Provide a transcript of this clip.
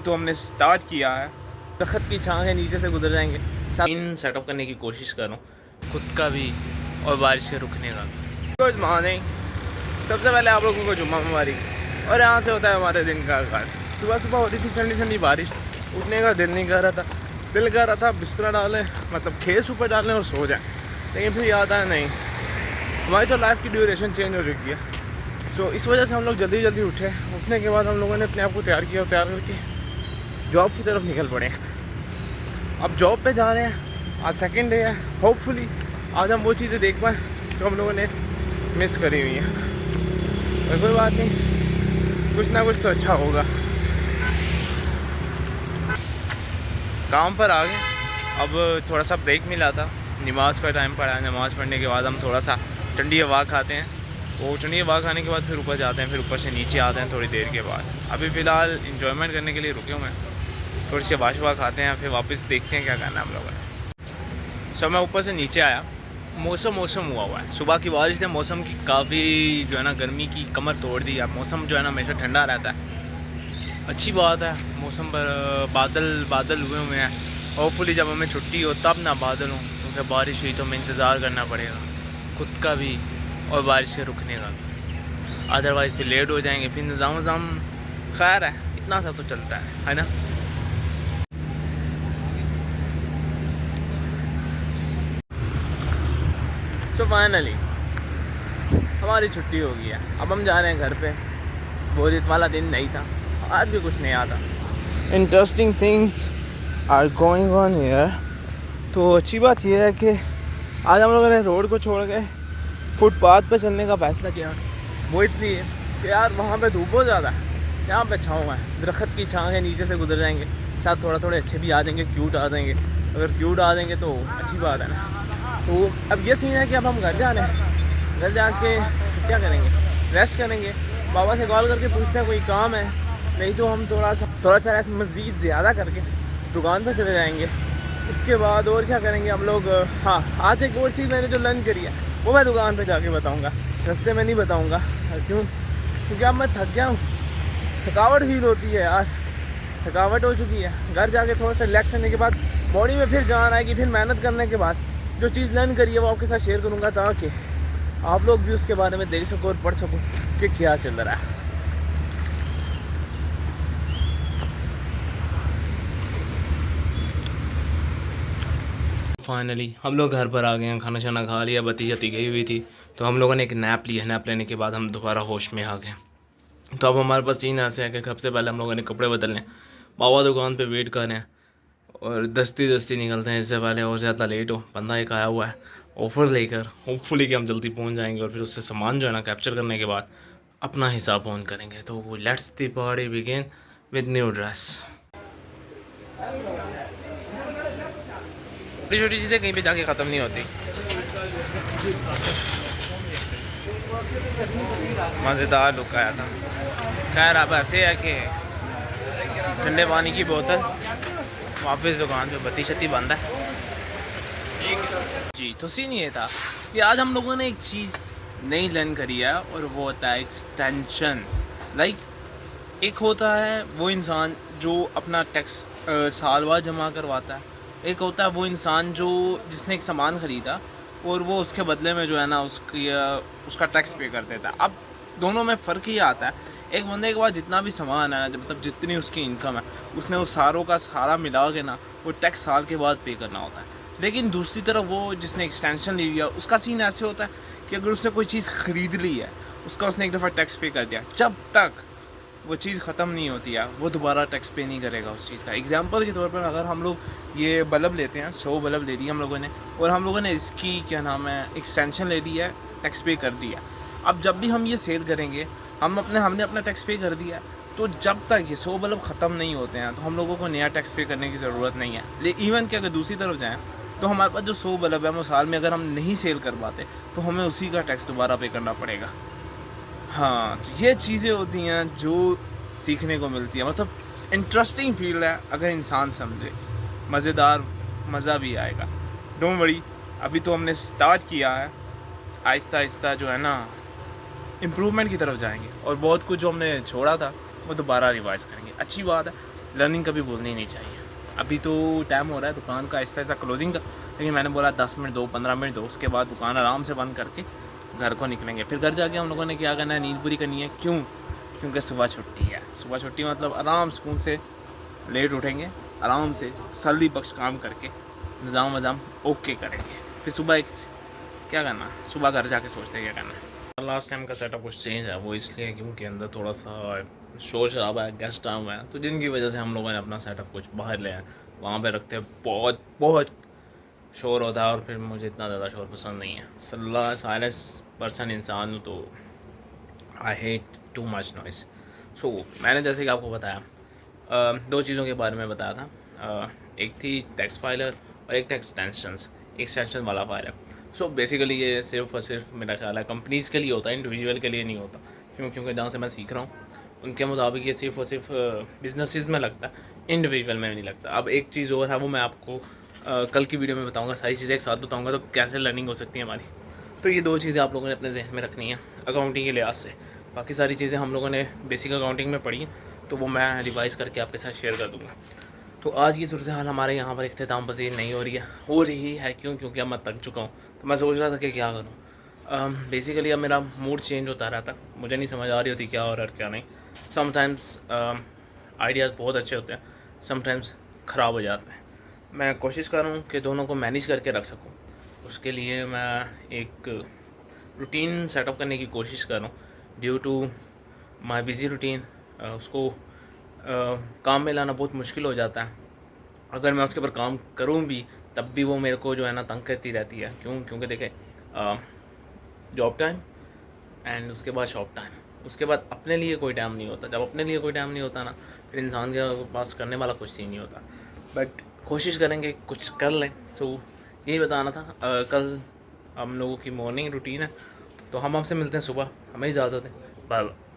तो हमने स्टार्ट किया है। दरख्त की छांव के नीचे से गुजर जाएंगे। इन सेटअप करने की कोशिश कर रहा हूँ, खुद का भी और बारिश के रुकने का भी। गुड मॉर्निंग, सबसे पहले आप लोगों को जुम्मा मुबारक। और यहाँ से होता है हमारे दिन का आगाज़। सुबह सुबह होती थी ठंडी ठंडी बारिश, उठने का दिल नहीं कर रहा था। दिल कर रहा था बिस्तरा डालें, मतलब खेस ऊपर डालें और सो जाएं। लेकिन फिर याद आया नहीं, हमारी तो लाइफ की ड्यूरेशन चेंज हो चुकी है। सो इस वजह से हम लोग जल्दी जल्दी उठे। उठने के बाद हम लोगों ने अपने आप को तैयार किया और तैयार करके जॉब की तरफ निकल पड़े। अब जॉब पे जा रहे हैं, आज सेकंड डे है। होपफुली आज हम वो चीज़ें देख पाएँ जो हम लोगों ने मिस करी हुई हैं। और कोई बात नहीं, कुछ ना कुछ तो अच्छा होगा। काम पर आ गए। अब थोड़ा सा ब्रेक मिला था, नमाज़ का टाइम पड़ा है। नमाज़ पढ़ने के बाद हम थोड़ा सा ठंडी हवा खाते हैं। वो ठंडी हवा खाने के बाद फिर ऊपर जाते हैं, फिर ऊपर से नीचे आते हैं थोड़ी देर के बाद। अभी फ़िलहाल इंजॉयमेंट करने के लिए रुके हुए हैं। थोड़ी सी वाशवा खाते हैं, फिर वापस देखते हैं क्या करना है हम लोगों ने। सो मैं ऊपर से नीचे आया, मौसम हुआ है। सुबह की बारिश ने मौसम की काफ़ी जो है ना गर्मी की कमर तोड़ दी है। मौसम जो है ना हमेशा ठंडा रहता है, अच्छी बात है। मौसम पर बादल हुए हैं। होपफुली जब हमें छुट्टी हो तब ना बादल हों, क्योंकि बारिश हुई तो हमें इंतज़ार करना पड़ेगा, खुद का भी और बारिश के रुकने का भी। अदरवाइज़ फिर लेट हो जाएंगे, फिर निज़ाम खैर है, इतना सा तो चलता है ना। तो फाइनली हमारी छुट्टी हो गई है। अब हम जा रहे हैं घर पे। बोरियत वाला दिन नहीं था, आज भी कुछ नहीं आता। Interesting things are going on here. तो अच्छी बात यह है कि आज हम लोगों ने रोड को छोड़ के फुटपाथ पे चलने का फ़ैसला किया। वो इसलिए कि यार वहाँ पे धूप बहुत ज़्यादा है, यहाँ पे छाँव है। दरख्त की छाँव के नीचे से गुजर जाएंगे, साथ थोड़े अच्छे भी आ जाएंगे, क्यूट आ जाएंगे। अगर क्यूट आ जाएंगे तो अच्छी बात है ना। तो अब ये सीन है कि अब हम घर जा रहे हैं। घर जाके क्या करेंगे, रेस्ट करेंगे। बाबा से कॉल करके पूछते हैं कोई काम है, नहीं तो हम थोड़ा सा रेस्ट मज़ीद ज़्यादा करके दुकान पर चले जाएंगे। उसके बाद और क्या करेंगे हम लोग। हाँ, आज एक और चीज़ मैंने जो लर्न करी है वो मैं दुकान पे जाके बताऊंगा, रास्ते में नहीं बताऊंगा। क्यों? क्योंकि अब मैं थक गया हूँ, थकावट फील होती है यार, थकावट हो चुकी है। घर जाके थोड़ा सा रिलैक्स करने के बाद बॉडी में फिर जान आएगी। फिर मेहनत करने के बाद जो चीज़ लर्न करी है वो आपके साथ शेयर करूँगा, ताकि आप लोग भी उसके बारे में देख सको और पढ़ सको कि क्या चल रहा है। फाइनली हम लोग घर पर आ गए हैं, खाना शाना खा लिया, बत्ती शती गई हुई थी तो हम लोगों ने एक नैप लिया। नैप लेने के बाद हम दोबारा होश में आ गए। तो अब हमारे पास 3 ऐसे है कि सबसे पहले हम लोगों ने कपड़े बदलने, बाबा दुकान पे वेट कर रहे हैं और दस्ती निकलते हैं, इससे पहले और ज़्यादा लेट हो। बंदा एक आया हुआ है ऑफ़र लेकर, होपफुली कि हम जल्दी पहुंच जाएंगे और फिर उससे सामान जो है ना कैप्चर करने के बाद अपना हिसाब ऑन करेंगे। तो वो let's the party begin with new dress. छोटी छोटी चीज़ें कहीं पे जाके ख़त्म नहीं होती। मज़ेदार लुक आया था। खैर अब ऐसे है कि ठंडे पानी की बोतल वापस दुकान पे, बत्ती शती बंद है जी। तो सीन ये था कि आज हम लोगों ने एक चीज़ नई लर्न करी है और वो होता है एक्सटेंशन। एक होता है वो इंसान जो अपना टैक्स साल बाद जमा करवाता है। एक होता है वो इंसान जिसने एक सामान ख़रीदा और वो उसके बदले में जो है ना उसका टैक्स पे कर देता है। अब दोनों में फ़र्क ही आता है। एक बंदे के पास जितना भी सामान है ना, मतलब जितनी उसकी इनकम है, उसने उस सारों का सारा मिला के ना वो टैक्स साल के बाद पे करना होता है। लेकिन दूसरी तरफ वो जिसने एक्सटेंशन ले लिया, उसका सीन ऐसे होता है कि अगर उसने कोई चीज़ ख़रीद ली है, उसका उसने एक दफ़ा टैक्स पे कर दिया, जब तक वो चीज़ ख़त्म नहीं होती है वो दोबारा टैक्स पे नहीं करेगा उस चीज़ का। एग्जांपल के तौर पर अगर हम लोग ये बल्ब लेते हैं, 100 बल्ब ले लिया हम लोगों ने और हम लोगों ने इसकी क्या नाम है एक्सटेंशन ले ली है, टैक्स पे कर दिया। अब जब भी हम ये सेल करेंगे, हमने अपना टैक्स पे कर दिया, तो जब तक ये 100 बल्ब ख़त्म नहीं होते हैं तो हम लोगों को नया टैक्स पे करने की ज़रूरत नहीं है। इवन कि अगर दूसरी तरफ जाएँ तो हमारे पास जो 100 बल्ब है वो साल में अगर हम नहीं सेल कर पाते तो हमें उसी का टैक्स दोबारा पे करना पड़ेगा। हाँ, तो ये चीज़ें होती हैं जो सीखने को मिलती है। मतलब इंटरेस्टिंग फील्ड है, अगर इंसान समझे मज़ेदार, मज़ा भी आएगा। डोंट वरी, अभी तो हमने स्टार्ट किया है, आहिस्ता आहिस्ता जो है ना इम्प्रूवमेंट की तरफ जाएंगे और बहुत कुछ जो हमने छोड़ा था वो दोबारा रिवाइज़ करेंगे। अच्छी बात है, लर्निंग कभी भूलनी नहीं चाहिए। अभी तो टाइम हो रहा है दुकान का ऐसा ऐसा क्लोजिंग का, लेकिन मैंने बोला 10 मिनट दो, 15 मिनट दो, उसके बाद दुकान आराम से बंद करके घर को निकलेंगे। फिर घर जाके हम लोगों ने क्या करना है, नींद पूरी करनी है। क्यों? क्योंकि सुबह छुट्टी है। सुबह छुट्टी मतलब आराम सुकून से लेट उठेंगे, आराम से सल्दी बख्श काम करके निज़ाम वज़ाम ओके करेंगे। फिर सुबह एक क्या करना, सुबह घर जाके सोचते हैं क्या करना है। लास्ट टाइम का सेटअप कुछ चेंज है, वो इसलिए क्योंकि अंदर थोड़ा सा शोर शराबा है, गेस्ट आए हुए हैं, तो जिनकी वजह से हम लोगों ने अपना सेटअप कुछ बाहर ले आया। वहाँ पे रखते हैं बहुत बहुत शोर होता है और फिर मुझे इतना ज़्यादा शोर पसंद नहीं है। सल्ला साइलेंस पर्सन इंसान हूँ, तो I hate too much noise. So मैंने जैसे कि आपको बताया दो चीज़ों के बारे में बताया था। एक थी टेक्स्ट फाइलर और एक था एक्सटेंशंस। एक्सटेंशन वाला फाइल है। सो बेसिकली ये सिर्फ और सिर्फ मेरा ख्याल है कंपनीज़ के लिए होता है, इंडिविजुअल के लिए नहीं होता। क्योंकि जहाँ से मैं सीख रहा हूँ उनके मुताबिक ये सिर्फ और सिर्फ बिजनेसेस में लगता है, इंडिविजुअल में नहीं लगता। अब एक चीज़ और है, वो मैं आपको कल की वीडियो में बताऊँगा। सारी चीज़ें एक साथ बताऊँगा तो कैसे लर्निंग हो सकती है हमारी। तो ये दो चीज़ें आप लोगों ने अपने जहन में रखनी है अकाउंटिंग के लिहाज से। बाकी सारी चीज़ें हम लोगों ने बेसिक अकाउंटिंग में पढ़ी हैं, तो वो मैं रिवाइज़ करके आपके साथ शेयर कर दूँगा। तो आज की सूरत हाल हमारे यहाँ पर इख्तिताम पसीर नहीं हो रही है। क्यों? क्योंकि अब मैं थक चुका हूँ। तो मैं सोच रहा था कि क्या करूँ। बेसिकली अब मेरा मूड चेंज होता रहता, मुझे नहीं समझ आ रही होती क्या हो रहा है और क्या नहीं। समटाइम्स आइडियाज़ बहुत अच्छे होते हैं, समटाइम्स ख़राब हो जाते हैं। मैं कोशिश कर रहा हूँ कि दोनों को मैनेज करके रख सकूँ। उसके लिए मैं एक रूटीन सेटअप करने की कोशिश कर रहा हूँ। Due to my busy routine उसको काम में लाना बहुत मुश्किल हो जाता है। अगर मैं उसके ऊपर काम करूँ भी तब भी वो मेरे को जो है ना तंग करती रहती है। क्यों? क्योंकि देखें जॉब टाइम एंड उसके बाद शॉप टाइम, उसके बाद अपने लिए कोई टाइम नहीं होता। जब अपने लिए कोई टाइम नहीं होता ना, फिर इंसान के पास करने वाला कुछ ही नहीं होता। बट कोशिश करेंगे कुछ कर लें। सो यही बताना था। कल हम लोगों की मॉर्निंग रूटीन है, तो हम आपसे मिलते हैं सुबह। हमें इजाज़त है। Bye bye.